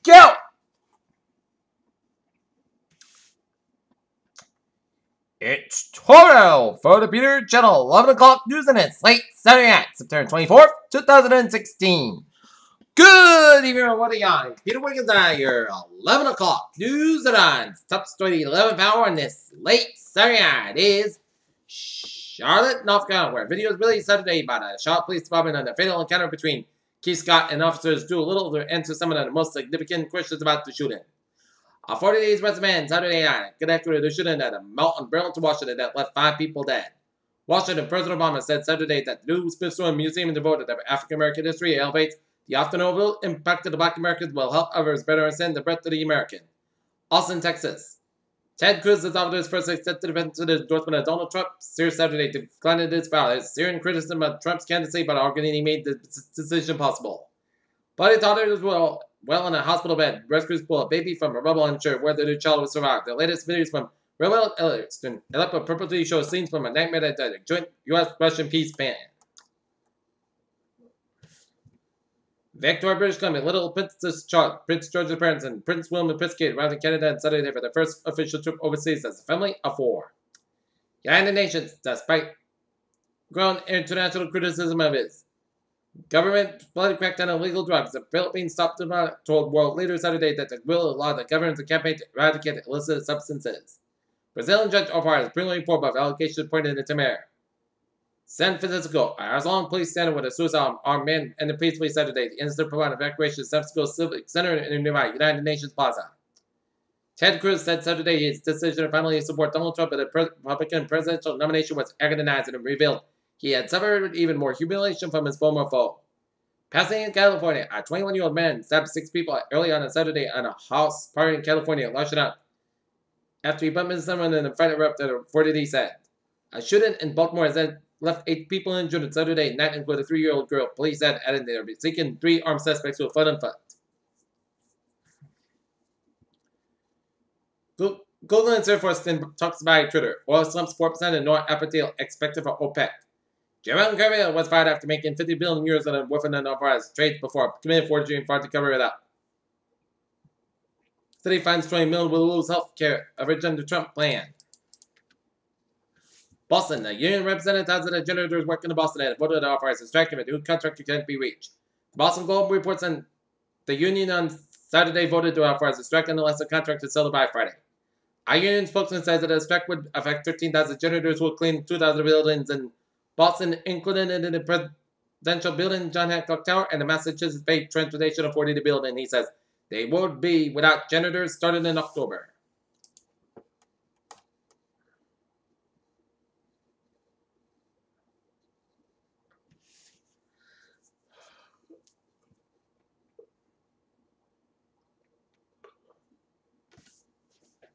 go! It's Toro for the Peter Channel, 11 o'clock news and it's late Saturday night, September 24th, 2016. Good evening, everybody. I'm Peter Wiggins and your 11 o'clock news and on top story 11th hour on this late Saturday night is Charlotte, North Carolina, where video is released Saturday by the Charlotte Police Department on the fatal encounter between Keith Scott and officers Drew Little to answer some of the most significant questions about the shooting. A 40 days arrested man Saturday night connected with the shooting at a mall in Burlington, Washington that left 5 people dead. Washington President Obama said Saturday that the new Smithsonian Museum devoted to African American history elevates the often overlooked impact of the Black Americans will help others better understand the breadth of the American. Austin, Texas. Ted Cruz has offered his first accepted defense to the endorsement of Donald Trump. Serious Saturday declined his file. His searing criticism of Trump's candidacy, but arguing he made the decision possible. Body toddler was well in a hospital bed. Rescuers pull a baby from a rubble unsure whether the child will survive. The latest videos from Rebel Elliston Aleppo purportedly show scenes from a nightmare that the joint U.S.-Russian peace plan. Victoria, British Columbia, Little Princess Charlotte, Prince George's parents, and Prince William and Prince Kate arrived in Canada on Saturday for their first official trip overseas as a family of 4. United Nations, despite growing international criticism of its government bloody crackdown on illegal drugs, the Philippines stopped told world leaders Saturday that they will allow the government to campaign to eradicate illicit substances. Brazilian judge Opar has preliminary report of allegations pointed at Tamir. San Francisco, Arizona police stand with a suicide armed man and the peacefully Saturday. The incident provided evacuation of San Francisco Civic Center in nearby United Nations Plaza. Ted Cruz said Saturday his decision to finally support Donald Trump at the Republican presidential nomination was agonizing and revealed he had suffered even more humiliation from his former foe. Passing in California, a 21-year-old man stabbed 6 people early on Saturday at a house party in California, lashing out after he bumped into someone in a fight erupted, reportedly said. A shooting in Baltimore has left 8 people injured on Saturday night, including a 3-year-old girl. Police said adding they are seeking 3 armed suspects who are foot on foot. Google and Salesforce talks about Twitter. Oil slumps 4% and North Appeal expected for OPEC. Jerome Carville was fired after making 50 billion euros on a Wolfen and Alvarez trades before committing forgery and fought to cover it up. City finds 20 million will lose health care, average under Trump plan. Boston, the union representatives of the janitors working in Boston had voted to authorize a strike if a new contract can't be reached. The Boston Globe reports on the union on Saturday voted to authorize a strike unless the contract is settled by Friday. A union spokesman says that a strike would affect 13,000 janitors who will clean 2,000 buildings in Boston, including in the presidential building, John Hancock Tower, and the Massachusetts Bay Transportation Authority building. He says they would be without janitors starting in October.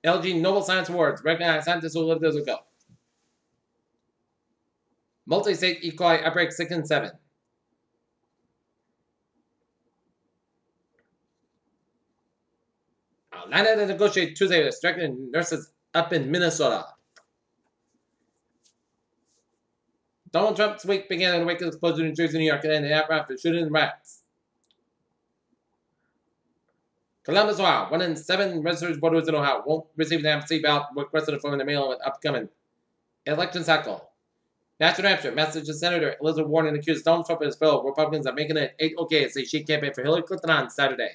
LG Nobel Science Awards recognize scientists who lived years ago. Multi-state E. coli outbreak 6 and 7. Atlanta to negotiate Tuesday with striking nurses up in Minnesota. Donald Trump's week began in the wake of explosion in New Jersey, New York, and ended after shooting rats. Columbus, Ohio. 1 in 7 registered voters in Ohio won't receive an absentee ballot requested from the mail with upcoming election cycle. National Hampshire, Massachusetts Senator Elizabeth Warren accused Donald Trump and his fellow Republicans of making it 8 okay to say she campaigned for Hillary Clinton on Saturday.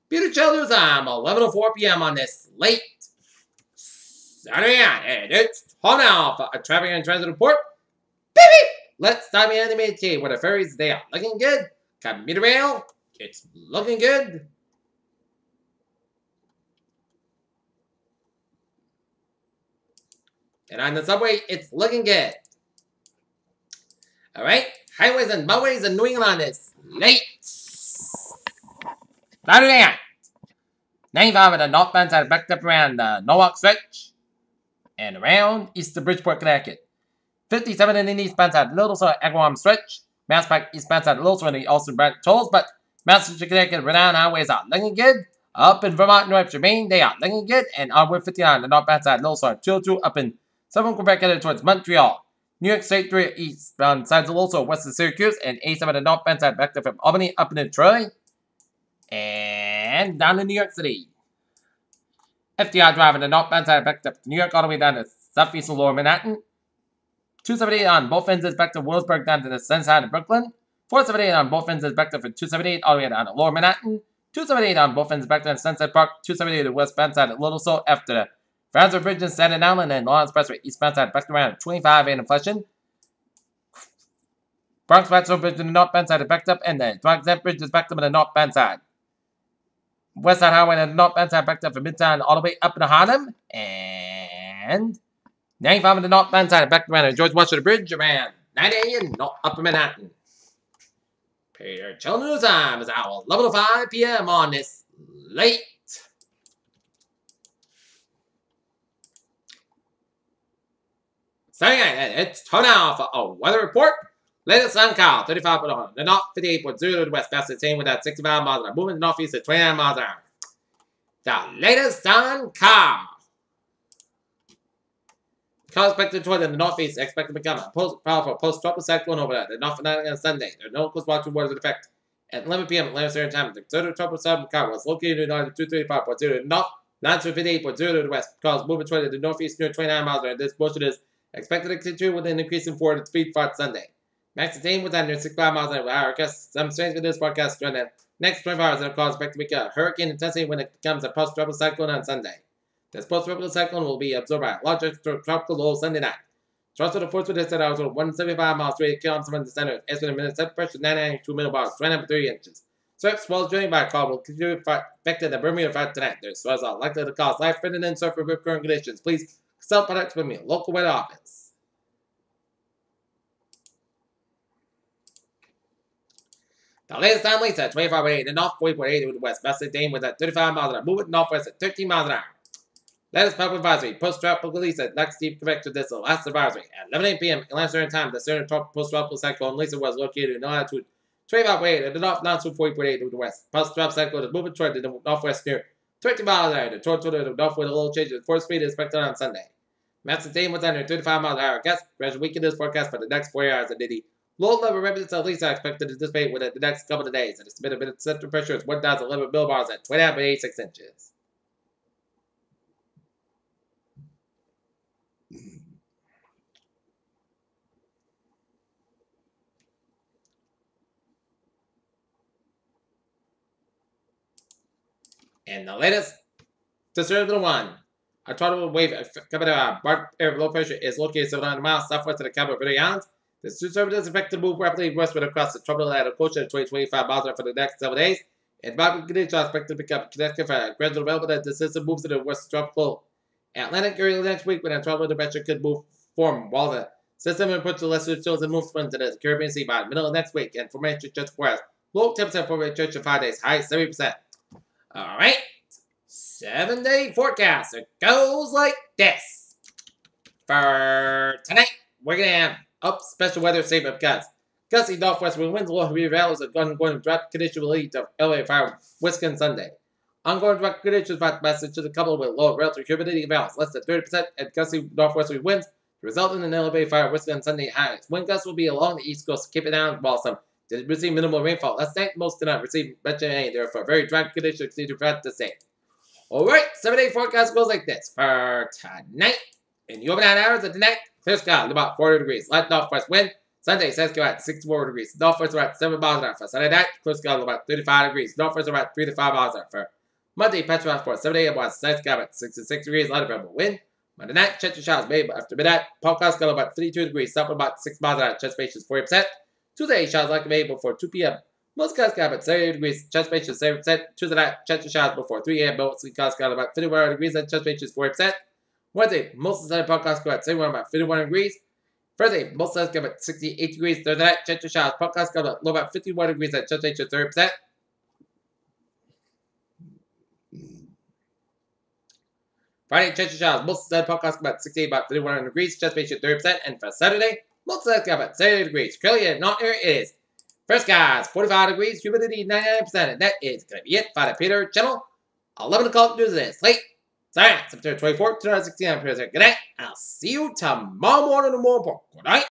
Peter Channel News time, 11:04 p.m. on this late Saturday night. And it's time now for a traffic and transit report. Baby! Let's dive into the MTA where the ferries, they are looking good. Commuter rail, it's looking good. And on the subway, it's looking good. Alright, highways and byways in New England is late Saturday night. 95 at the northbound side backed up around the Norwalk stretch and around east of Bridgeport, Connecticut. 57 in the eastbound side, Little Sort Agawam stretch. Mass Pike eastbound side, Little Sort in the Austin Branch tolls, but Massachusetts, Connecticut, Rhode Island highways are looking good. Up in Vermont, New Hampshire, Maine, they are looking good. And on Route 59, the northbound side, Little Sort 202 up in Southern Quebec headed towards Montreal. New York State 3 eastbound sides also west of Syracuse, and 87 to northbound side back to from Albany up into Troy, and down to New York City. FDR Drive on the northbound side back to New York all the way down to southeast of Lower Manhattan. 278 on both ends is back to Williamsburg down to the south side of Brooklyn. 478 on both ends is back to from 278 all the way down to Lower Manhattan. 278 on both ends is back to Sunset Park. 278 to the westbound side of Little Seoul after the Francis Bridge in Staten Island and Long Expressway eastbound side back to around 25 and Flushing. Bronx Maxwell Bridge to the northbound side is backed up, and the Bronx Zep Bridge is backed up on the northbound side. West Side Highway on the northbound side backed up from Midtown all the way up to Harlem, and 95 on the northbound side back around the George Washington Bridge around 90 in Upper Manhattan. Peter Channel News Time is our 11:05 p.m. on this late. Starting it's time now for a weather report. Latest sun count 35.1. The north 58.0 to the west. Best same with that 65 miles an hour. Moving northeast at 29 miles an hour. The latest sun count. Clouds expected toward the northeast, expected to become a powerful post-tropical cyclone over the north on Sunday. There are no coast watch waters in effect. At 11 p.m. Atlantic Standard Time, the third tropical cyclone was located in the 235.0 to the north, 958.0 to the west. Clouds moving toward the northeast near 29 miles an hour. This motion is expected to continue with an increase in forward speed for Sunday. Max attain was under 65 miles an hour. Some strange with this forecast during the next 24 hours that cause expect to become a hurricane intensity when it becomes a post-tropical cyclone on Sunday. This post-tropical cyclone will be absorbed by a larger tropical low Sunday night. Trust to the force with this at hours 175 miles to 80 kilometers from the center. Estimated minute set pressure 992 millibars, 29.3 inches. Surf swells during by call will continue to affect the Bermuda front tonight. There's swells are likely to cause life-threatening and surf with current conditions. Please consult products with me, local weather office. The latest time leads at 25.8 in the north, 40.8 to the west. Best of Dane with at 35 miles an hour. Moving northwest at 13 miles an hour. Latest public advisory. Post-tropical release at next deep convection. This is the last advisory. At 11 p.m. Atlantic Standard Time, the southern post-tropical cyclone Lisa was located in altitude 25.8 in the north, longitude 40.8 to the west. Post-tropical cyclone is moving toward the northwest near 20 miles an hour. The toward the north with a little change in force speed is expected on Sunday. Max of Dane was under 35 miles an hour. Guess gradual weaken is forecast for the next 4 hours. And the low-level remnants of Lisa are expected to dissipate within the next couple of days. And the estimated central pressure is 1,011 millibars at 29.86 inches. And the latest disturbance one. A tropical wave coming out of air low pressure is located 700 miles southwest of the capital of Virginia Islands. This disturbance is expected to move rapidly westward across the tropical Atlantic Ocean at 25 miles an hour for the next 7 days. And tropical conditions are expected to become connected for a gradual development as the system moves to the west tropical Atlantic early next week when a tropical depression could form while the system approaches the lesser chills and moves into the Caribbean Sea by the middle of next week. And formation just for us. Low 10% formation for 5 days, high 70%. Alright. 7-day forecast. It goes like this. For tonight, we're going to have up special weather statement because gusty northwest winds, low heavy valleys, and ongoing drought conditions will lead to elevated fire risk on Sunday. Ongoing drought conditions message to the couple with low relative humidity valleys, less than 30%, and gusty northwesterly winds, resulting in elevated fire risk on Sunday highs. Wind gusts will be along the east coast, keep it down while some did receive minimal rainfall. Last night, most did not receive much rain, therefore very dry conditions continue throughout the state. Alright, 7-day forecast goes like this. For tonight, in the overnight hours of tonight, clear sky at about 40 degrees. Light northwest wind. Sunday, says go at 64 degrees. Northwest are at 7 miles an hour. For Sunday night, clear sky at about 35 degrees. Northwest are at 3 to 5 miles an hour. For Monday, Petrol for 7 a.m. was night sky at 66 degrees. Light variable wind. Monday night, chance of showers made after midnight. Podcast sky about 32 degrees. South about 6 miles an hour. Chance space is 40%. Tuesday, showers likely made before 2 p.m. Most skies got about 70 degrees, chance space is 7%. Tuesday night, chance of showers before 3 a.m. Most skies got about 51 degrees and chance space is 40%. Wednesday, most of the sunny podcast go at 71 about 51 degrees. Thursday, most skies got about 68 degrees. Thursday night, chance of showers podcast got about low about 51 degrees and chance space is 30%. Friday, chance of showers, most of the sunny podcast got about 68 about 31 degrees, chance space is 30%. And for Saturday, most skies got about 70 degrees. Currently, at not here is first skies, 45 degrees, humidity 99%, and that is going to be it for the Peter Channel. 11 o'clock news this late Sorry, September 24th, 2016. I'm Good night. I'll see you tomorrow morning in the morning. Good night.